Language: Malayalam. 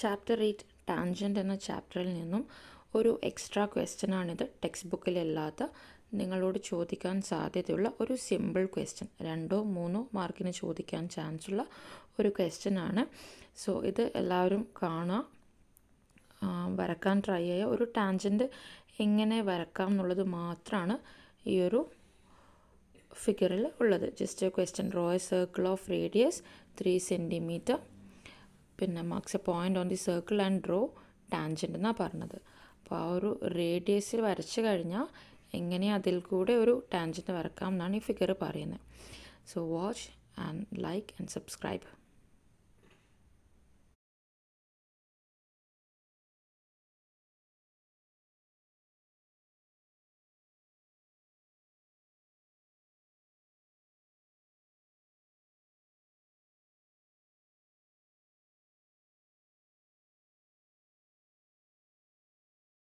ചാപ്റ്റർ 8 ടാൻജൻറ്റ് എന്ന ചാപ്റ്ററിൽ നിന്നും ഒരു എക്സ്ട്രാ ക്വസ്റ്റ്യനാണിത്. ടെക്സ്റ്റ് ബുക്കിലില്ലാത്ത നിങ്ങളോട് ചോദിക്കാൻ സാധ്യതയുള്ള ഒരു സിമ്പിൾ ക്വസ്റ്റ്യൻ, 2-3 മാർക്കിന് ചോദിക്കാൻ ചാൻസുള്ള ഒരു ക്വസ്റ്റ്യനാണ്. സോ ഇത് എല്ലാവരും കാണുക, വരക്കാൻ ട്രൈ ചെയ്യുക. ഒരു ടാൻജൻറ്റ് എങ്ങനെ വരക്കാം എന്നുള്ളത് മാത്രമാണ് ഈ ഒരു ഫിഗറിൽ ഉള്ളത്. Just question, draw a circle of radius 3 centimetre, പിന്നെ marks a point on the circle and draw tangent എന്നാണ് പറഞ്ഞത്. അപ്പോൾ ആ ഒരു റേഡിയസിൽ വരച്ച് കഴിഞ്ഞാൽ എങ്ങനെ അതിൽ കൂടെ ഒരു ടാൻജൻറ്റ് വരക്കാം എന്നാണ് ഈ ഫിഗർ പറയുന്നത്. So watch and like and subscribe.